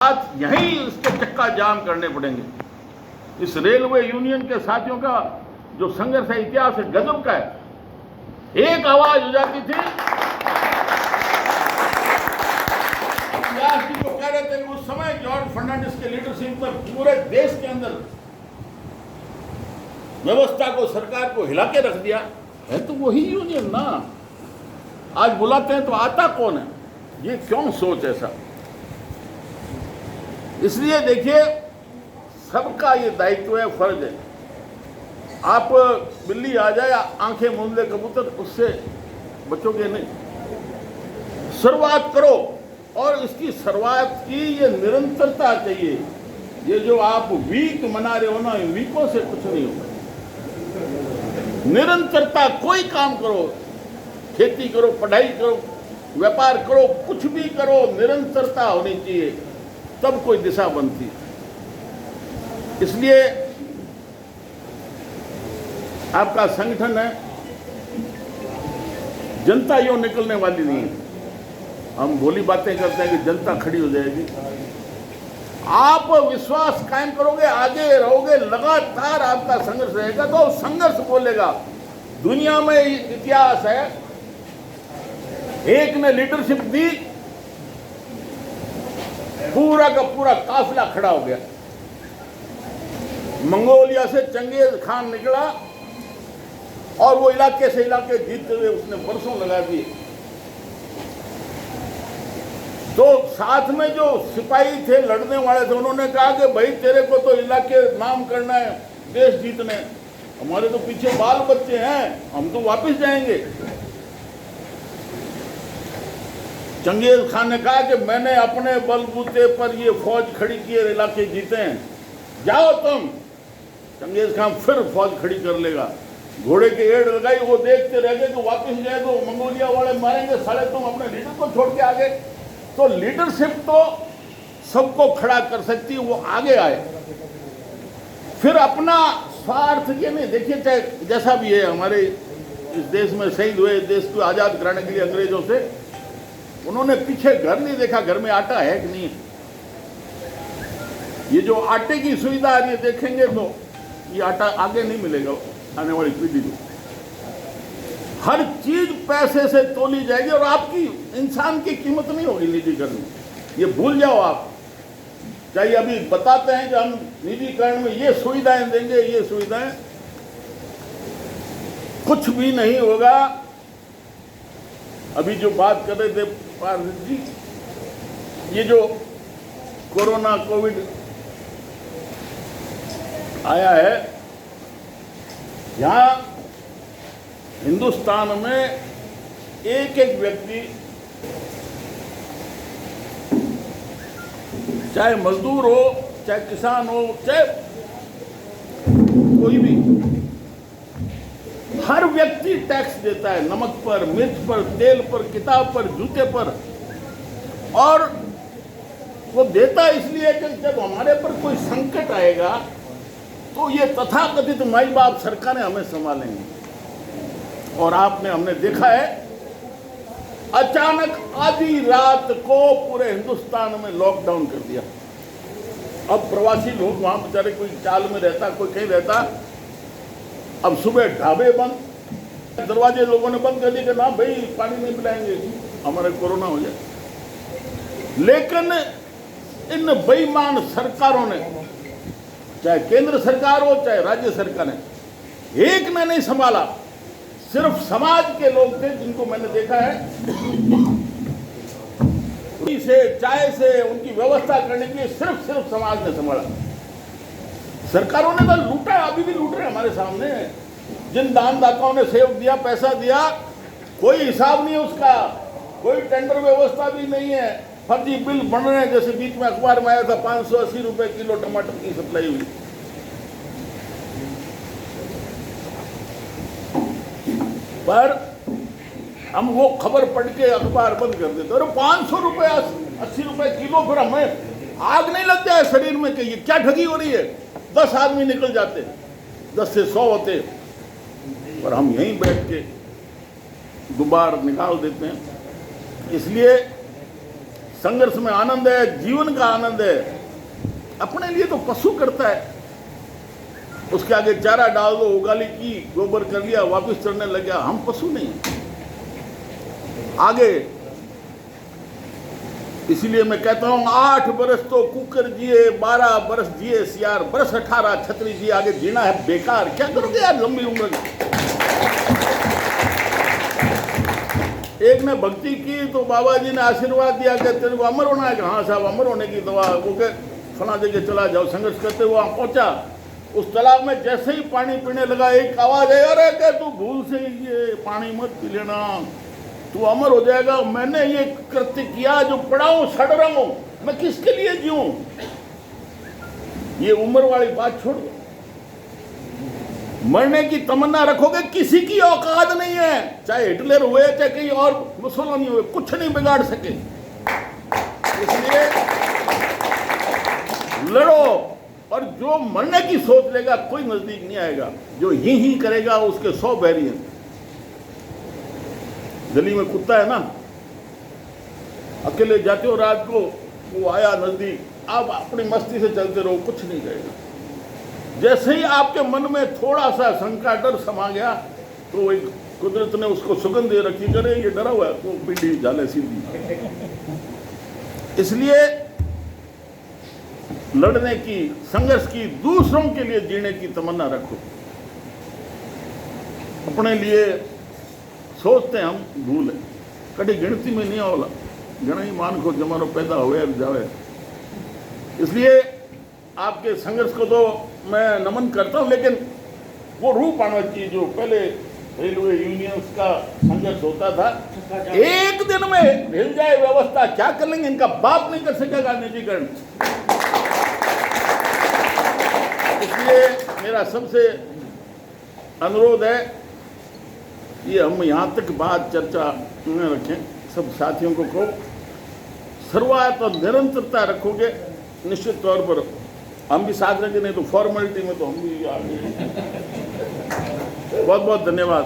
आज यहीं इसके चक्का जाम करने पड़ेंगे। इस रेलवे यूनियन के साथियों का जो संघर्ष है, इतिहास है, गजब का है। एक आवाज हो जाती थी, इतिहास की जो कह रहे थे कि उस समय जॉर्ज फर्नांडिस के लीडरशिप पर पूरे देश के अंदर व्यवस्था को, सरकार को हिला के रख दिया है, तो वही यूनियन ना। आज बुलाते हैं तो आता कौन है? ये क्यों सोच ऐसा? इसलिए देखिए, सबका ये दायित्व है, फर्ज है। आप बिल्ली आ जाए, आंखें मूंद ले कबूतर, उससे बचोगे नहीं। शुरुआत करो, और इसकी शुरुआत की ये निरंतरता चाहिए। ये जो आप वीक मना रहे हो ना, वीकों से कुछ नहीं होगा। निरंतरता, कोई काम करो, खेती करो, पढ़ाई करो, व्यापार करो, कुछ भी करो, निरंतरता होनी चाहिए, तब कोई दिशा बनती। इसलिए आपका संगठन है, जनता यूं निकलने वाली नहीं है। हम भोली बातें करते हैं कि जनता खड़ी हो जाएगी। आप विश्वास कायम करोगे, आगे रहोगे, लगातार आपका संघर्ष रहेगा, तो संघर्ष बोलेगा। दुनिया में इतिहास है, एक ने लीडरशिप दी, पूरा का पूरा काफिला खड़ा हो गया। मंगोलिया से चंगेज खान निकला और वो इलाके से इलाके जीतते हुए उसने बरसों लगा दिए। तो साथ में जो सिपाही थे, लड़ने वाले थे, उन्होंने कहा कि भाई तेरे को तो इलाके नाम करना है, देश जीतने, हमारे तो पीछे बाल बच्चे हैं, हम तो वापस जाएंगे। चंगेज खान ने कहा कि मैंने अपने बलबूते पर ये फौज खड़ी की है, इलाके जीते हैं, जाओ तुम। चंगेज खान फिर फौज खड़ी कर लेगा, घोड़े की एड़ लगाई, वो देखते रह गए कि वापस जाए तो मंगोलिया वाले मारेंगे, साले तुम अपने लीडर को छोड़ के आ गए। तो लीडरशिप तो सबको खड़ा कर सकती है, वो आगे आए। फिर अपना स्वार्थ ये नहीं देखिए, चाहे जैसा भी है, हमारे इस देश में शहीद हुए, देश को आजाद कराने के लिए अंग्रेजों से, उन्होंने पीछे घर नहीं देखा, घर में आटा है कि नहीं है। ये जो आटे की सुविधा आ रही है, देखेंगे तो ये आटा आगे नहीं मिलेगा आने वाली पीढ़ी को। हर चीज पैसे से तोली जाएगी और आपकी इंसान की कीमत नहीं होगी निजीकरण में, ये भूल जाओ आप। चाहे अभी बताते हैं कि हम निजीकरण में ये सुविधाएं देंगे, ये सुविधाएं, कुछ भी नहीं होगा। अभी जो बात कर रहे थे पार्थ जी, ये जो कोरोना कोविड आया है, यहां हिंदुस्तान में एक एक व्यक्ति, चाहे मजदूर हो, चाहे किसान हो, चाहे कोई भी, हर व्यक्ति टैक्स देता है, नमक पर, मिर्च पर, तेल पर, किताब पर, जूते पर। और वो देता इसलिए कि जब हमारे पर कोई संकट आएगा तो ये तथाकथित माई बाप सरकारें हमें संभालेंगे। और हमने देखा है, अचानक आधी रात को पूरे हिंदुस्तान में लॉकडाउन कर दिया। अब प्रवासी लोग वहां बेचारे, कोई चाल में रहता, कोई कहीं रहता। अब सुबह ढाबे बंद, दरवाजे लोगों ने बंद कर दिए कि ना भाई पानी नहीं पिलाएंगे, हमारे कोरोना हो जाए। लेकिन इन बेईमान सरकारों ने, चाहे केंद्र सरकार हो, चाहे राज्य सरकारें, एक ने नहीं संभाला। सिर्फ समाज के लोग थे जिनको मैंने देखा है, से चाय से उनकी व्यवस्था करने के लिए सिर्फ समाज ने संभाला। सरकारों ने तो लूटा, अभी भी लूट रहे हमारे सामने। जिन दानदाताओं ने सहयोग दिया, पैसा दिया, कोई हिसाब नहीं है उसका, कोई टेंडर व्यवस्था भी नहीं है, फर्जी बिल बन रहे हैं। जैसे बीच में अखबार में आया था, 580 रुपए किलो टमाटर की सप्लाई हुई। पर हम वो खबर पढ़ के अखबार बंद कर देते, और 500 रुपए 80 रुपए किलो, फिर हमें आग नहीं लग जाए शरीर में कि ये क्या ठगी हो रही है। 10 आदमी निकल जाते, 10 से 100 होते, पर हम यहीं बैठ के गुब्बार निकाल देते हैं। इसलिए संघर्ष में आनंद है, जीवन का आनंद है। अपने लिए तो पशु करता है, उसके आगे चारा डाल दो, उगाली की, गोबर कर लिया, वापस चढ़ने लग गया। हम पशु नहीं आगे। इसीलिए मैं कहता हूं 8 बरस तो कुकर जिए, 12 बरस जिए सियार, बरस 18 छतरी जी, आगे जीना है बेकार। क्या करोगे यार लंबी उम्र में? एक ने भक्ति की तो बाबा जी ने आशीर्वाद दिया कि तेरे को अमर होना है। कि हाँ साहब, अमर होने की दवा। वो के फला जगह चला जाओ। संघर्ष करते हुए वहां पहुंचा, उस तालाब में जैसे ही पानी पीने लगा, एक आवाज है, अरे क्या तू भूल से ये पानी मत पी लेना, तू अमर हो जाएगा। मैंने ये कृत्य किया जो पड़ा हूं, सड़ रहा हूं, मैं किसके लिए जीऊं? ये उम्र वाली बात छोड़ दो। मरने की तमन्ना रखोगे, किसी की औकात नहीं है। चाहे हिटलर हुए, चाहे कहीं और मुसलमान हुए, कुछ नहीं बिगाड़ सके। इसलिए लड़ो, और जो मरने की सोच लेगा कोई नजदीक नहीं आएगा। जो ही करेगा उसके 100 बैरी हैं। गली में कुत्ता है ना, अकेले जाते हो रात को, वो आया नजदीक, आप अपनी मस्ती से चलते रहो, कुछ नहीं करेगा। जैसे ही आपके मन में थोड़ा सा शंका, डर समा गया, तो एक कुदरत ने उसको सुगंध दे रखी, करे ये डरा हुआ है, वो पीढ़ी जाले सीधी। इसलिए लड़ने की, संघर्ष की, दूसरों के लिए जीने की तमन्ना रखो। अपने लिए सोचते हम भूल है, कभी गिनती में नहीं होला, घना ही मान को जमानो पैदा हुए जावे। इसलिए आपके संघर्ष को तो मैं नमन करता हूं, लेकिन वो रूप आना चाहिए जो पहले रेलवे यूनियंस का संघर्ष होता था। एक दिन में हिल जाए व्यवस्था, क्या कर लेंगे? इनका बाप नहीं कर सकेगा निजीकरण। इसलिए मेरा सबसे अनुरोध है, ये हम यहाँ तक बात चर्चा न रखें, सब साथियों को कहो, शुरुआत और निरंतरता रखोगे, निश्चित तौर पर हम भी साथ रहेंगे। नहीं तो फॉर्मेलिटी में तो हम भी आ गए। बहुत बहुत धन्यवाद।